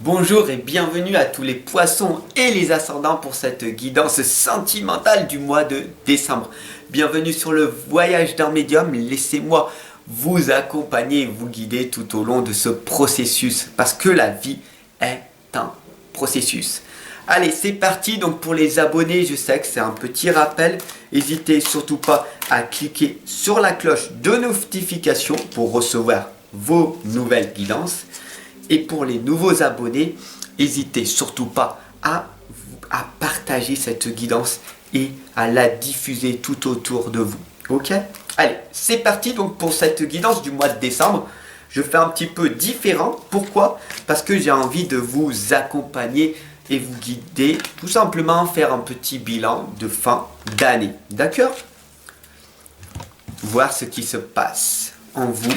Bonjour et bienvenue à tous les poissons et les ascendants pour cette guidance sentimentale du mois de décembre. Bienvenue sur le voyage d'un médium, laissez-moi vous accompagner et vous guider tout au long de ce processus parce que la vie est un processus. Allez, c'est parti. Donc pour les abonnés, je sais que c'est un petit rappel. N'hésitez surtout pas à cliquer sur la cloche de notification pour recevoir vos nouvelles guidances. Et pour les nouveaux abonnés, n'hésitez surtout pas à partager cette guidance et à la diffuser tout autour de vous. Ok? Allez, c'est parti donc pour cette guidance du mois de décembre. Je fais un petit peu différent. Pourquoi? Parce que j'ai envie de vous accompagner et vous guider, tout simplement faire un petit bilan de fin d'année. D'accord? Voir ce qui se passe en vous.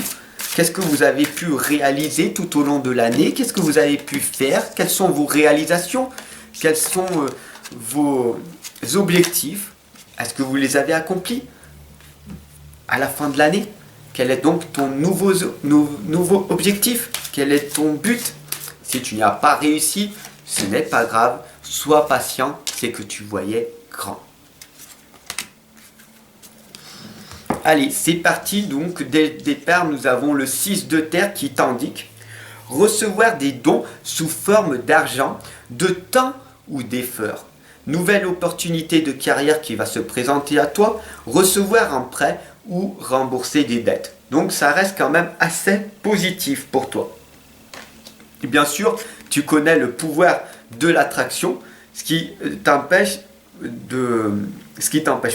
Qu'est-ce que vous avez pu réaliser tout au long de l'année? Qu'est-ce que vous avez pu faire? Quelles sont vos réalisations? Quels sont vos objectifs? Est-ce que vous les avez accomplis à la fin de l'année? Quel est donc ton nouveau objectif? Quel est ton but? Si tu n'y as pas réussi, ce n'est pas grave. Sois patient, c'est que tu voyais grand. Allez, c'est parti. Donc, dès le départ, nous avons le 6 de terre qui t'indique recevoir des dons sous forme d'argent, de temps ou d'effort. Nouvelle opportunité de carrière qui va se présenter à toi, recevoir un prêt ou rembourser des dettes. Donc, ça reste quand même assez positif pour toi. Et bien sûr, tu connais le pouvoir de l'attraction, ce qui t'empêche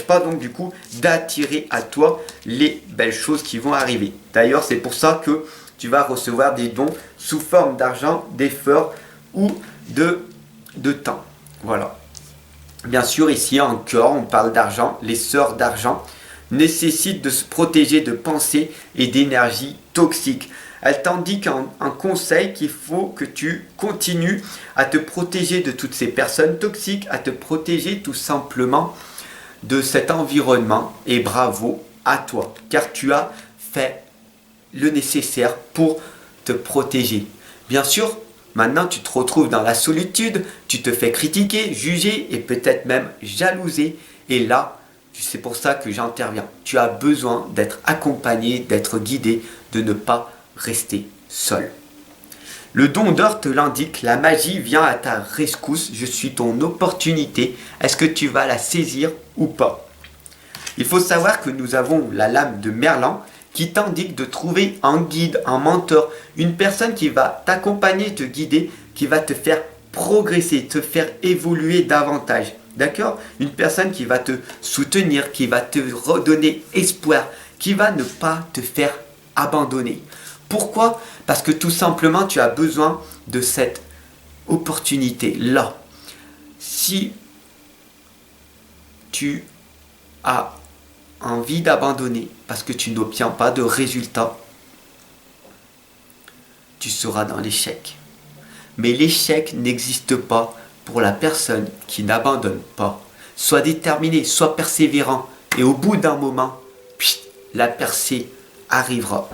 pas donc du coup d'attirer à toi les belles choses qui vont arriver. D'ailleurs, c'est pour ça que tu vas recevoir des dons sous forme d'argent, d'effort ou de temps. Voilà. Bien sûr, ici encore, on parle d'argent. Les sœurs d'argent nécessitent de se protéger de pensées et d'énergie toxiques. Elle t'indique un conseil qu'il faut que tu continues à te protéger de toutes ces personnes toxiques, à te protéger tout simplement de cet environnement. Et bravo à toi, car tu as fait le nécessaire pour te protéger. Bien sûr, maintenant tu te retrouves dans la solitude, tu te fais critiquer, juger et peut-être même jalouser. Et là, c'est pour ça que j'interviens. Tu as besoin d'être accompagné, d'être guidé, de ne pas rester seul. Le don d'or te l'indique, la magie vient à ta rescousse, je suis ton opportunité. Est-ce que tu vas la saisir ou pas? Il faut savoir que nous avons la lame de Merlin qui t'indique de trouver un guide, un mentor, une personne qui va t'accompagner, te guider, qui va te faire progresser, te faire évoluer davantage. D'accord? Une personne qui va te soutenir, qui va te redonner espoir, qui va ne pas te faire abandonner. Pourquoi? Parce que tout simplement, tu as besoin de cette opportunité-là. Si tu as envie d'abandonner parce que tu n'obtiens pas de résultats, tu seras dans l'échec. Mais l'échec n'existe pas pour la personne qui n'abandonne pas. Sois déterminé, sois persévérant et au bout d'un moment, la percée arrivera.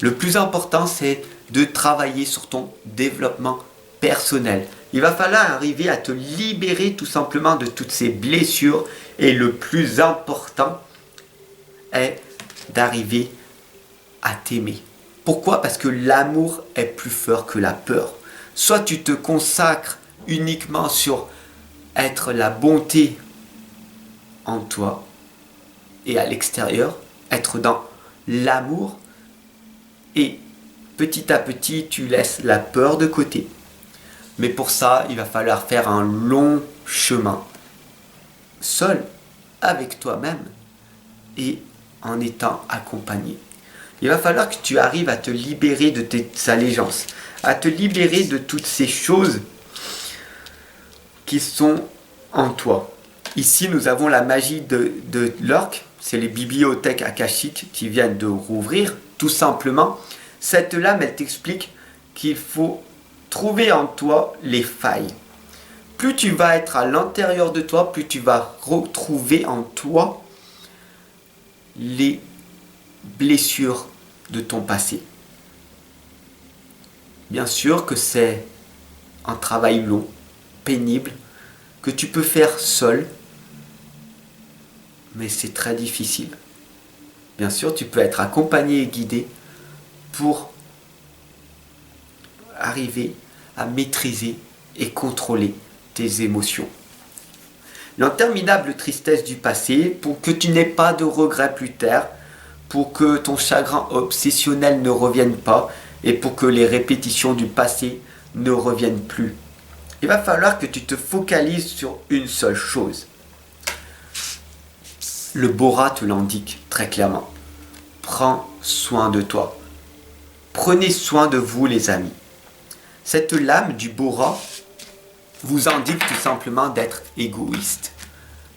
Le plus important, c'est de travailler sur ton développement personnel. Il va falloir arriver à te libérer tout simplement de toutes ces blessures. Et le plus important est d'arriver à t'aimer. Pourquoi? Parce que l'amour est plus fort que la peur. Soit tu te consacres uniquement sur être la bonté en toi et à l'extérieur, être dans l'amour, et petit à petit, tu laisses la peur de côté. Mais pour ça, il va falloir faire un long chemin, seul, avec toi-même, et en étant accompagné. Il va falloir que tu arrives à te libérer de tes allégeances, à te libérer de toutes ces choses qui sont en toi. Ici, nous avons la magie de l'orque, c'est les bibliothèques akashiques qui viennent de rouvrir. Tout simplement, cette lame, elle t'explique qu'il faut trouver en toi les failles. Plus tu vas être à l'intérieur de toi, plus tu vas retrouver en toi les blessures de ton passé. Bien sûr que c'est un travail long, pénible, que tu peux faire seul, mais c'est très difficile. Bien sûr, tu peux être accompagné et guidé pour arriver à maîtriser et contrôler tes émotions. L'interminable tristesse du passé, pour que tu n'aies pas de regrets plus tard, pour que ton chagrin obsessionnel ne revienne pas et pour que les répétitions du passé ne reviennent plus. Il va falloir que tu te focalises sur une seule chose. Le Bora te l'indique très clairement. Prends soin de toi. Prenez soin de vous, les amis. Cette lame du Bora vous indique tout simplement d'être égoïste.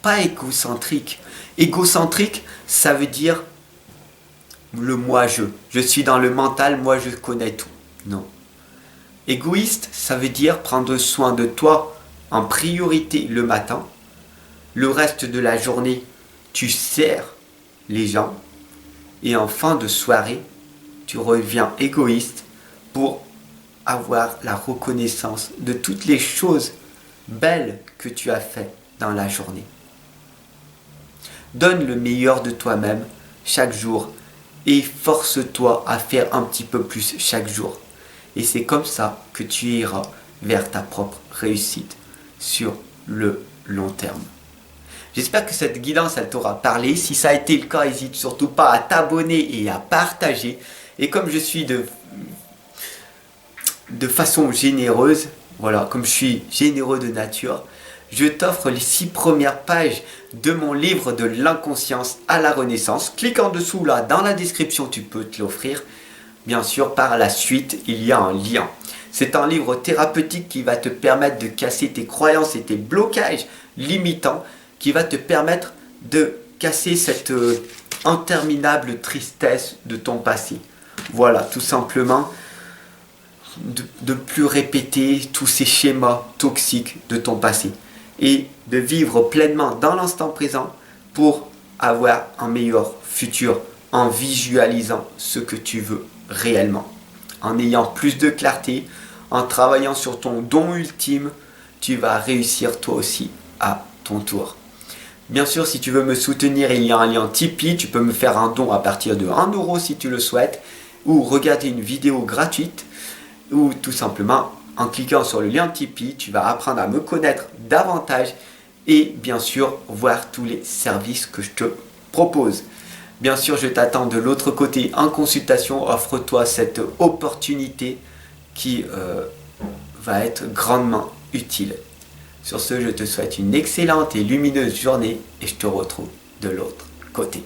Pas égocentrique. Égocentrique, ça veut dire le moi-je. Je suis dans le mental, moi je connais tout. Non. Égoïste, ça veut dire prendre soin de toi en priorité le matin. Le reste de la journée, tu sers les gens. Et en fin de soirée, tu reviens égoïste pour avoir la reconnaissance de toutes les choses belles que tu as faites dans la journée. Donne le meilleur de toi-même chaque jour et force-toi à faire un petit peu plus chaque jour. Et c'est comme ça que tu iras vers ta propre réussite sur le long terme. J'espère que cette guidance elle t'aura parlé. Si ça a été le cas, n'hésite surtout pas à t'abonner et à partager. Et comme je suis de façon généreuse, voilà, comme je suis généreux de nature, je t'offre les 6 premières pages de mon livre de l'inconscience à la renaissance. Clique en dessous là dans la description, tu peux te l'offrir. Bien sûr, par la suite, il y a un lien. C'est un livre thérapeutique qui va te permettre de casser tes croyances et tes blocages limitants, qui va te permettre de casser cette interminable tristesse de ton passé. Voilà, tout simplement, de ne plus répéter tous ces schémas toxiques de ton passé et de vivre pleinement dans l'instant présent pour avoir un meilleur futur en visualisant ce que tu veux réellement. En ayant plus de clarté, en travaillant sur ton don ultime, tu vas réussir toi aussi à ton tour. Bien sûr, si tu veux me soutenir, il y a un lien Tipeee. Tu peux me faire un don à partir de 1 € si tu le souhaites, ou regarder une vidéo gratuite, ou tout simplement en cliquant sur le lien Tipeee, tu vas apprendre à me connaître davantage et bien sûr voir tous les services que je te propose. Bien sûr, je t'attends de l'autre côté en consultation. Offre-toi cette opportunité qui va être grandement utile. Sur ce, je te souhaite une excellente et lumineuse journée et je te retrouve de l'autre côté.